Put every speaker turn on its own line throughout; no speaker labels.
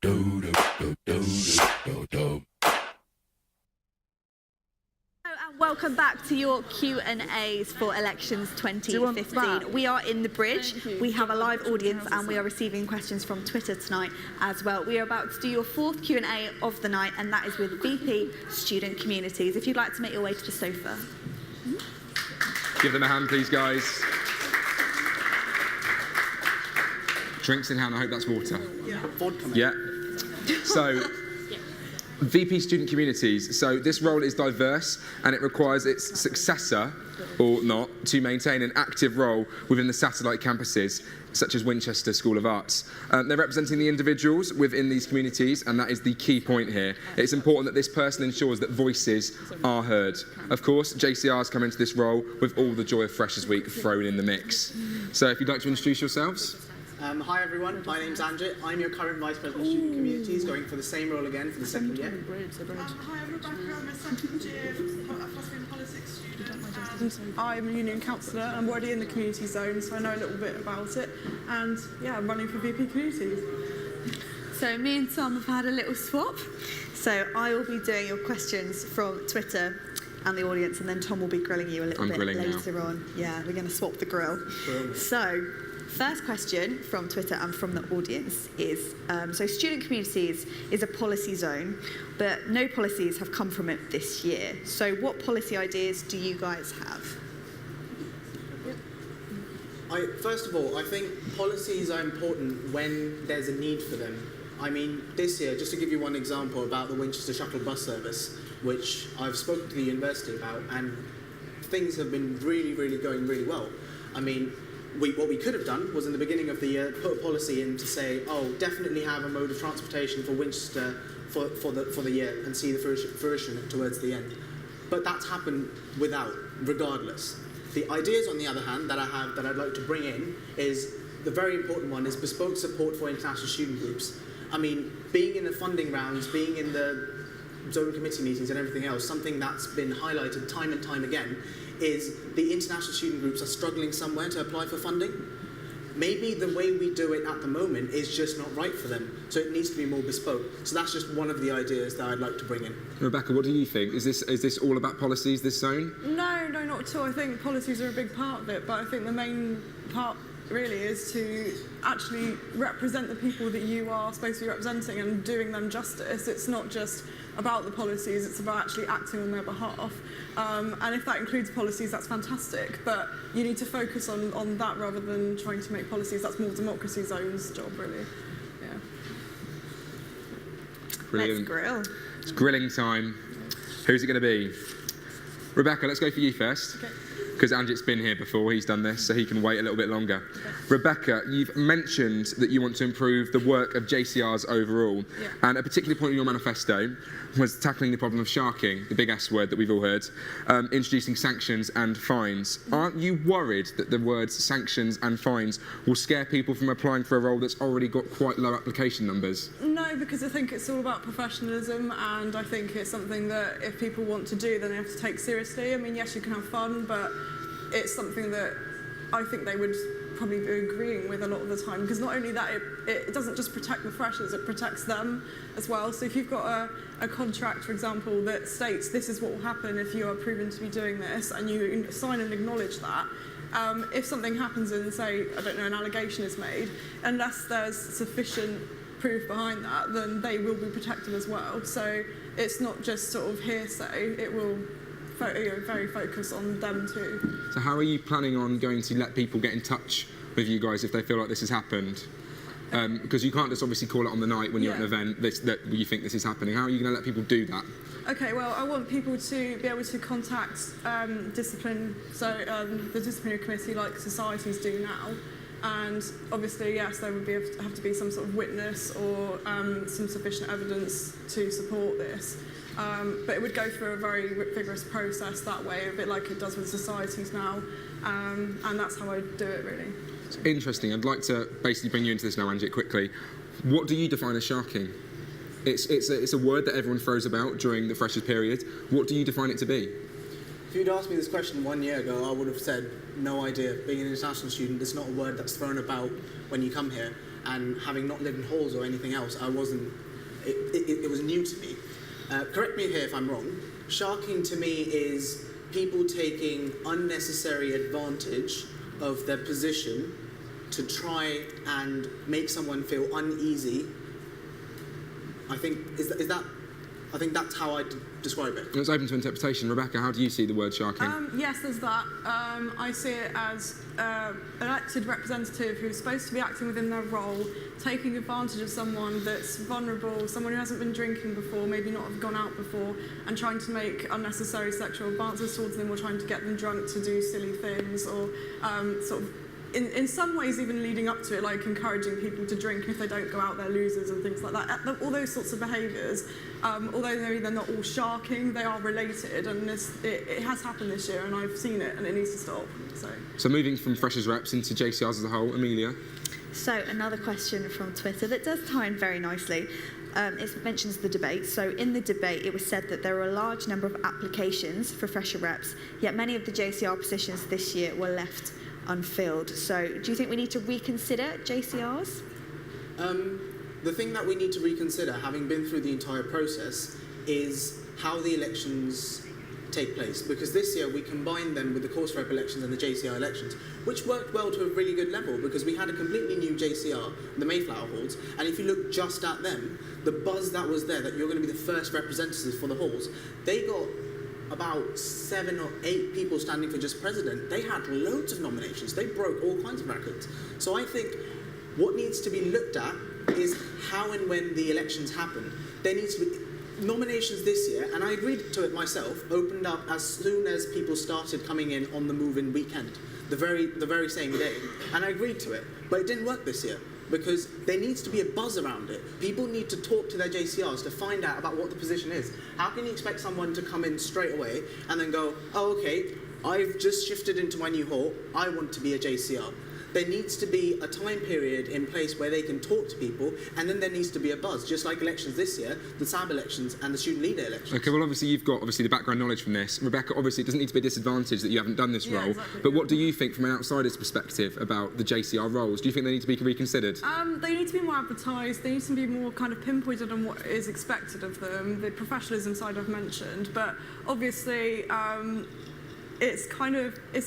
And welcome back to your Q&As for Elections 2015. We are in the bridge, we have a live audience and we are receiving questions from Twitter tonight as well. We are about to do your fourth Q&A of the night, and that is with VP Student Communities. If you'd like to make your way to the sofa.
Give them a hand, please, guys. Drinks in hand, I hope that's water. Yeah. So, VP Student Communities. So this role is diverse and it requires its successor, or not, to maintain an active role within the satellite campuses, such as Winchester School of Arts. They're representing the individuals within these communities, and that is the key point here. It's important that this person ensures that voices are heard. Of course, JCR's come into this role with all the joy of Freshers Week thrown in the mix. So if you'd like to introduce yourselves.
Hi everyone, my name's Anjit. I'm your current Vice President of Student Communities, going for the same role again for the second year.
Hi, I'm Rebecca. I'm a second year philosophy and politics student. I'm a union councillor and I'm already in the community zone, so I know a little bit about it. And yeah, I'm running for VP Communities.
So me and Tom have had a little swap. So I will be doing your questions from Twitter and the audience, and then Tom will be grilling you a little bit later on. Yeah, we're going to swap the grill. So, first question from Twitter and from the audience is, so Student Communities is a policy zone, but no policies have come from it this year. So what policy ideas do you guys have?
First of all, I think policies are important when there's a need for them. I mean, this year, just to give you one example about the Winchester shuttle bus service, which I've spoken to the university about, and things have been really going really well. I mean, what we could have done was in the beginning of the year put a policy in to say, oh, definitely have a mode of transportation for Winchester for the year and see the fruition towards the end. But that's happened without, regardless. The ideas, on the other hand, that I have that I'd like to bring in is, the very important one is bespoke support for international student groups. I mean, being in the funding rounds, being in the zone committee meetings and everything else, something that's been highlighted time and time again is the international student groups are struggling somewhere to apply for funding. Maybe the way we do it at the moment is just not right for them, so it needs to be more bespoke. So that's just one of the ideas that I'd like to bring in.
Rebecca, what do you think? Is this all about policies, this zone?
No, not at all. I think policies are a big part of it, but I think the main part really is to actually represent the people that you are supposed to be representing and doing them justice. It's not just about the policies, it's about actually acting on their behalf. And if that includes policies, that's fantastic, but you need to focus on that rather than trying to make policies. That's more Democracy Zone's job, really. Yeah.
Brilliant.
Let's grill.
It's grilling time. Who's it going to be? Rebecca, let's go for you first.
Okay.
Because Anjit's been here before, he's done this, so he can wait a little bit longer. Okay. Rebecca, you've mentioned that you want to improve the work of JCRs overall, and a particular point in your manifesto was tackling the problem of sharking, the big S word that we've all heard, introducing sanctions and fines. Aren't you worried that the words sanctions and fines will scare people from applying for a role that's already got quite low application numbers?
No, because I think it's all about professionalism, and I think it's something that if people want to do, then they have to take seriously. I mean, yes, you can have fun, but it's something that I think they would probably be agreeing with a lot of the time, because not only that, it doesn't just protect the freshers, it protects them as well. So if you've got a contract, for example, that states this is what will happen if you are proven to be doing this, and you sign and acknowledge that, if something happens and, say, I don't know, an allegation is made, unless there's sufficient proof behind that, then they will be protected as well. So it's not just sort of hearsay, it will very focused on them too.
So how are you planning on going to let people get in touch with you guys if they feel like this has happened? Because you can't just obviously call it on the night when you're at an event that you think this is happening. How are you going to let people do that?
Okay, well, I want people to be able to contact discipline, so the disciplinary committee like societies do now. And obviously, yes, there would have to be some sort of witness or some sufficient evidence to support this. But it would go through a very vigorous process that way, a bit like it does with societies now. And that's how I do it, really.
It's interesting. I'd like to basically bring you into this now, Anjit, quickly. What do you define as sharking? It's a word that everyone throws about during the freshers period. What do you define it to be?
If you'd asked me this question 1 year ago, I would have said, no idea. Being an international student, it's not a word that's thrown about when you come here. and having not lived in halls or anything else, I wasn't. It was new to me. Correct me here if I'm wrong. Sharking to me is people taking unnecessary advantage of their position to try and make someone feel uneasy. I think I think that's how I describe it.
It's open to interpretation. Rebecca, how do you see the word sharking?
Yes, there's that. I see it as an elected representative who's supposed to be acting within their role, taking advantage of someone that's vulnerable, someone who hasn't been drinking before, maybe not have gone out before, and trying to make unnecessary sexual advances towards them, or trying to get them drunk to do silly things, or sort of in some ways even leading up to it, like encouraging people to drink, and if they don't go out, they're losers and things like that. All those sorts of behaviours, although maybe they're not all sharking, they are related, and it has happened this year, and I've seen it, and it needs to stop. So moving from freshers reps into JCRs as a whole, Amelia.
So another question from Twitter that does tie in very nicely. It mentions the debate. So in the debate, it was said that there were a large number of applications for fresher reps, yet many of the JCR positions this year were left unfilled. So do you think we need to reconsider JCRs?
The thing that we need to reconsider, having been through the entire process, is how the elections take place. Because this year we combined them with the course rep elections and the JCR elections, which worked well to a really good level because we had a completely new JCR, the Mayflower halls, and if you look just at them, the buzz that was there, that you're going to be the first representatives for the halls, they got about 7 or 8 people standing for just president. They had loads of nominations. They broke all kinds of records. So I think what needs to be looked at is how and when the elections happen. There needs to be nominations this year, and I agreed to it myself, opened up as soon as people started coming in on the move-in weekend, the very same day, and I agreed to it. But it didn't work this year, because there needs to be a buzz around it. People need to talk to their JCRs to find out about what the position is. How can you expect someone to come in straight away and then go, oh, okay, I've just shifted into my new hall, I want to be a JCR. There needs to be a time period in place where they can talk to people, and then there needs to be a buzz, just like elections this year, the SAB elections and the student leader elections.
Okay, well, obviously you've got the background knowledge from this. Rebecca, obviously it doesn't need to be a disadvantage that you haven't done this role,
exactly,
but what do you think from an outsider's perspective about the JCR roles? Do you think they need to be reconsidered?
They need to be more advertised, they need to be more kind of pinpointed on what is expected of them, the professionalism side I've mentioned, but obviously it's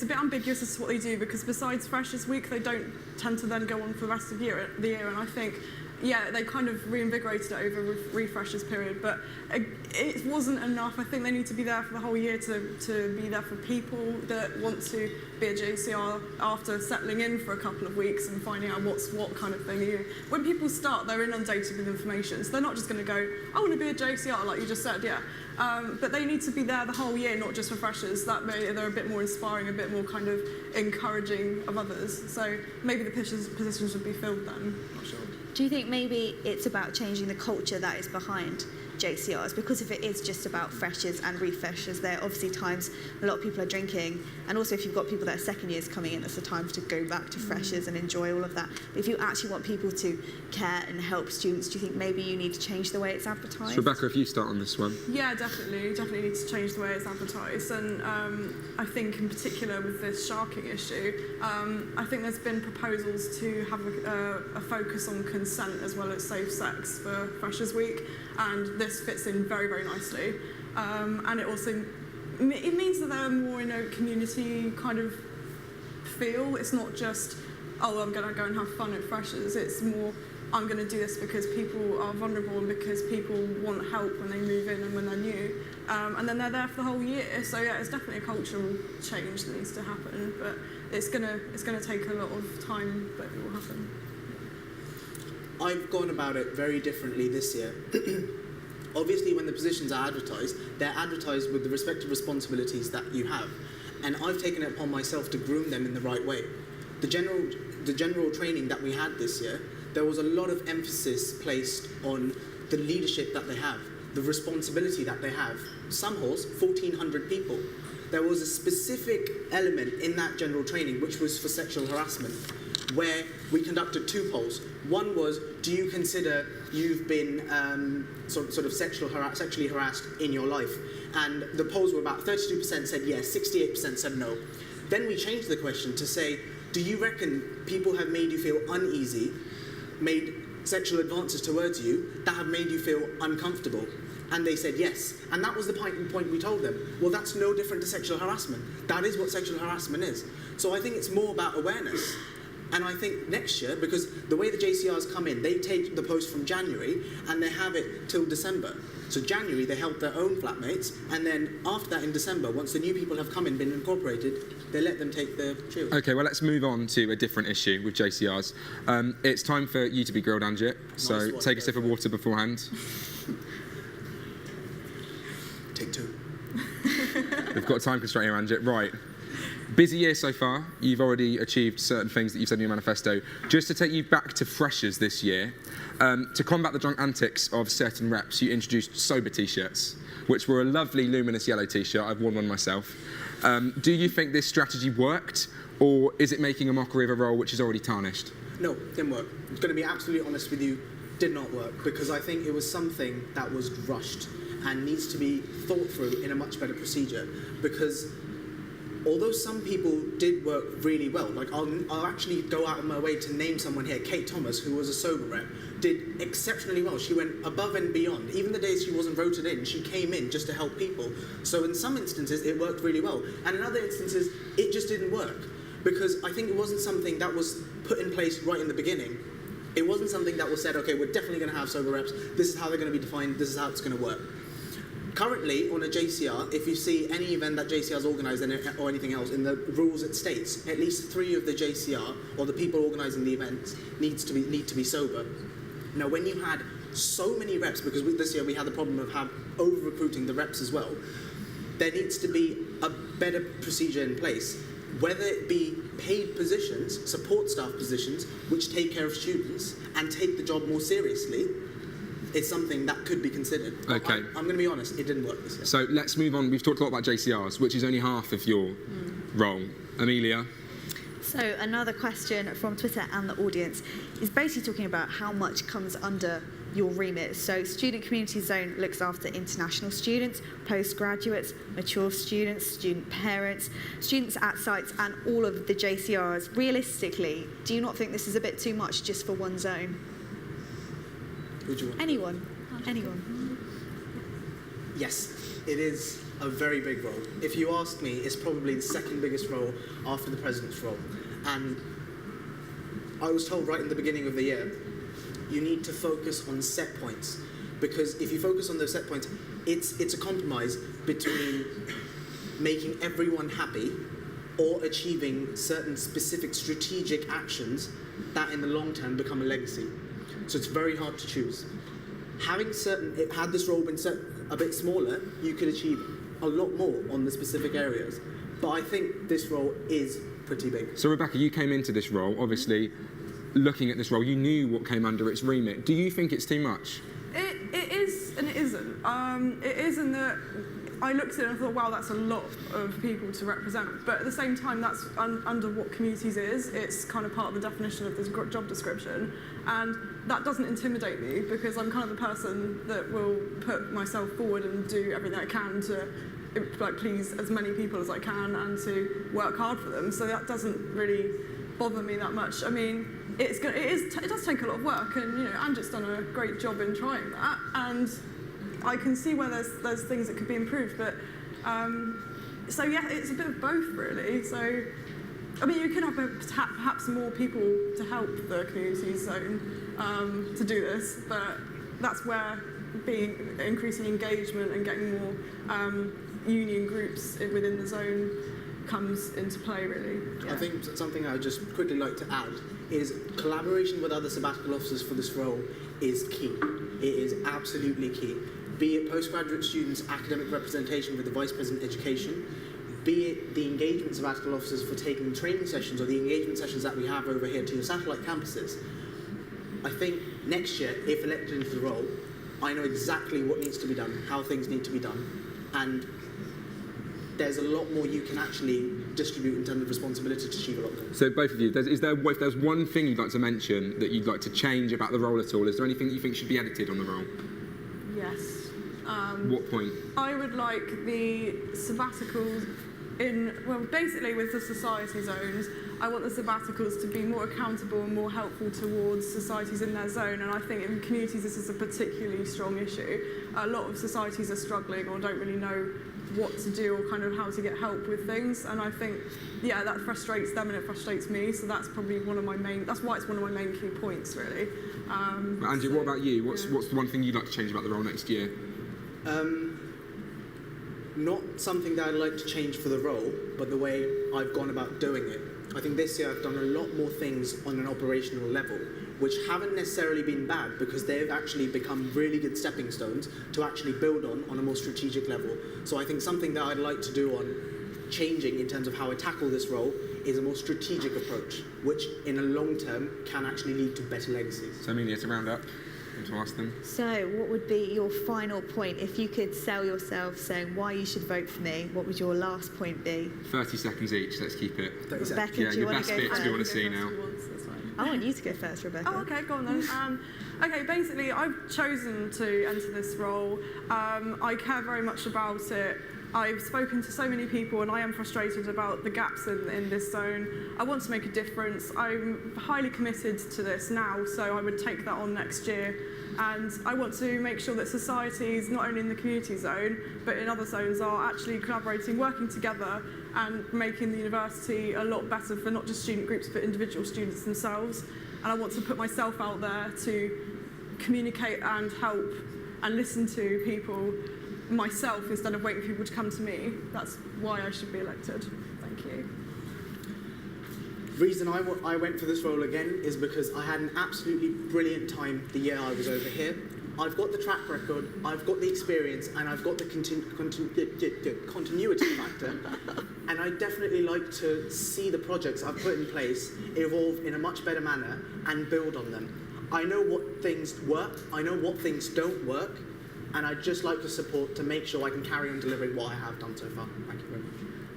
a bit ambiguous as to what they do, because besides Freshers Week, they don't tend to then go on for the rest of the year, and I think, yeah, they kind of reinvigorated it over refreshers period, but it wasn't enough. I think they need to be there for the whole year to be there for people that want to be a JCR after settling in for a couple of weeks and finding out what's what kind of thing. When people start, they're inundated with information, so they're not just going to go, I want to be a JCR, like you just said, yeah. But they need to be there the whole year, not just for freshers. That way they're a bit more inspiring, a bit more kind of encouraging of others. So maybe the positions would be filled then, not sure.
Do you think maybe it's about changing the culture that is behind JCRs? Because if it is just about freshers and refreshers, there are obviously times a lot of people are drinking, and also if you've got people that are second years coming in, it's a time to go back to freshers and enjoy all of that. But if you actually want people to care and help students, do you think maybe you need to change the way it's advertised?
So Rebecca, if you start on this one.
Yeah, definitely need to change the way it's advertised, and I think in particular with this sharking issue, I think there's been proposals to have a focus on consent as well as safe sex for Freshers Week, and this fits in very, very nicely. And it also means that they're more in a community kind of feel. It's not just, oh, I'm going to go and have fun at Freshers. It's more, I'm going to do this because people are vulnerable and because people want help when they move in and when they're new. And then they're there for the whole year. So yeah, it's definitely a cultural change that needs to happen, but it's gonna take a lot of time, but it will happen.
I've gone about it very differently this year. Obviously, when the positions are advertised, they're advertised with the respective responsibilities that you have. And I've taken it upon myself to groom them in the right way. The general training that we had this year, there was a lot of emphasis placed on the leadership that they have, the responsibility that they have. Some halls, 1,400 people. There was a specific element in that general training which was for sexual harassment, where we conducted 2 polls. One was, do you consider you've been sort of sexually harassed in your life? And the polls were about 32% said yes, 68% said no. Then we changed the question to say, do you reckon people have made you feel uneasy made sexual advances towards you that have made you feel uncomfortable? And they said yes. And that was the point we told them. Well, that's no different to sexual harassment. That is what sexual harassment is. So I think it's more about awareness. And I think next year, because the way the JCRs come in, they take the post from January and they have it till December. So January, they help their own flatmates, and then after that in December, once the new people have come in, been incorporated, they let them take the shield.
Okay, well, let's move on to a different issue with JCRs. It's time for you to be grilled, Anjit. So take a sip of water beforehand.
Take two.
We've got a time constraint here, Anjit. Right. Busy year so far. You've already achieved certain things that you've said in your manifesto. Just to take you back to freshers this year, to combat the drunk antics of certain reps, you introduced sober T-shirts, which were a lovely luminous yellow T-shirt. I've worn one myself. Do you think this strategy worked, or is it making a mockery of a role which is already tarnished?
No, didn't work. I'm going to be absolutely honest with you, did not work, because I think it was something that was rushed and needs to be thought through in a much better procedure, because although some people did work really well, like I'll actually go out of my way to name someone here, Kate Thomas, who was a sober rep, did exceptionally well. She went above and beyond. Even the days she wasn't voted in, she came in just to help people. So in some instances, it worked really well. And in other instances, it just didn't work. Because I think it wasn't something that was put in place right in the beginning. It wasn't something that was said, okay, we're definitely going to have sober reps. This is how they're going to be defined. This is how it's going to work. Currently, on a JCR, if you see any event that JCR has organised or anything else, in the rules it states at least 3 of the JCR, or the people organising the events, need to be sober. Now, when you had so many reps, because this year we had the problem of over-recruiting the reps as well, there needs to be a better procedure in place, whether it be paid positions, support staff positions, which take care of students and take the job more seriously. It's something that could be considered.
Okay.
I'm going to be honest, it didn't work this year.
So let's move on. We've talked a lot about JCRs, which is only half of your role. Amelia?
So another question from Twitter and the audience is basically talking about how much comes under your remit. So Student Community Zone looks after international students, postgraduates, mature students, student parents, students at sites, and all of the JCRs. Realistically, do you not think this is a bit too much just for one zone?
Would you want?
Anyone.
Yes, it is a very big role. If you ask me, it's probably the second biggest role after the president's role. And I was told right in the beginning of the year, you need to focus on set points. Because if you focus on those set points, it's a compromise between making everyone happy or achieving certain specific strategic actions that in the long term become a legacy. So it's very hard to choose. Had this role been set a bit smaller, you could achieve a lot more on the specific areas. But I think this role is pretty big.
So Rebecca, you came into this role, obviously, looking at this role, you knew what came under its remit. Do you think it's too much?
It is and it isn't. It is in that I looked at it and I thought, wow, that's a lot of people to represent. But at the same time, that's under what communities is. It's kind of part of the definition of this job description. And that doesn't intimidate me because I'm kind of the person that will put myself forward and do everything I can to please as many people as I can and to work hard for them. So that doesn't really bother me that much. I mean, it does take a lot of work, and Anjit's done a great job in trying that, and I can see where there's things that could be improved, but so yeah, it's a bit of both really. So I mean, you could have perhaps more people to help the community zone to do this, but that's where increasing engagement and getting more union groups within the zone comes into play, really. Yeah.
I think something I would just quickly like to add is collaboration with other sabbatical officers for this role is key. It is absolutely key. Be it postgraduate students' academic representation with the Vice President Education, be it the engagement sabbatical officers for taking training sessions or the engagement sessions that we have over here to your satellite campuses. I think next year, if elected into the role, I know exactly what needs to be done, how things need to be done, and there's a lot more you can actually distribute in terms of responsibility to achieve a lot more.
So both of you, if there's one thing you'd like to mention that you'd like to change about the role at all, is there anything that you think should be edited on the role?
Yes.
What point?
I would like the sabbaticals basically with the society zones, I want the sabbaticals to be more accountable and more helpful towards societies in their zone, and I think in communities this is a particularly strong issue. A lot of societies are struggling or don't really know what to do or kind of how to get help with things, and I think, yeah, that frustrates them and it frustrates me, so that's probably that's why it's one of my main key points, really.
Angie, what about you? What's the one thing you'd like to change about the role next year?
Not something that I'd like to change for the role, but the way I've gone about doing it. I think this year I've done a lot more things on an operational level, which haven't necessarily been bad because they've actually become really good stepping stones to actually build on a more strategic level. So I think something that I'd like to do on changing in terms of how I tackle this role is a more strategic approach, which in a long term can actually lead to better legacies.
So Amelia, to round up and to ask them.
So what would be your final point? If you could sell yourself saying why you should vote for me, what would your last point be?
30 seconds each, let's keep it.
Rebecca,
Yeah,
do you
your
want
best
to go
bits
first?
we want to see now.
I want you to go first, Rebecca.
Oh, okay, go on then. Okay, basically, I've chosen to enter this role. I care very much about it. I've spoken to so many people and I am frustrated about the gaps in this zone. I want to make a difference. I'm highly committed to this now, so I would take that on next year. And I want to make sure that societies, not only in the community zone, but in other zones, are actually collaborating, working together, and making the university a lot better for not just student groups, but individual students themselves. And I want to put myself out there to communicate and help and listen to people myself instead of waiting for people to come to me. That's why I should be elected. Thank you.
The reason I went for this role again is because I had an absolutely brilliant time the year I was over here. I've got the track record, I've got the experience, and I've got the continuity factor. And I definitely like to see the projects I've put in place evolve in a much better manner and build on them. I know what things work, I know what things don't work, and I'd just like to support to make sure I can carry on delivering what I have done so far. Thank you very much.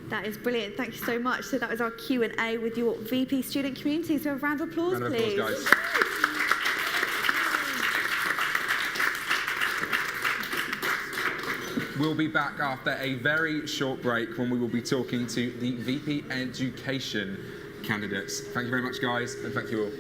That is brilliant. Thank you so much. So that was our Q&A with your VP student community. So a round of applause, please.
Round of applause, guys. We'll be back after a very short break when we will be talking to the VP Education candidates. Thank you very much, guys, and thank you all.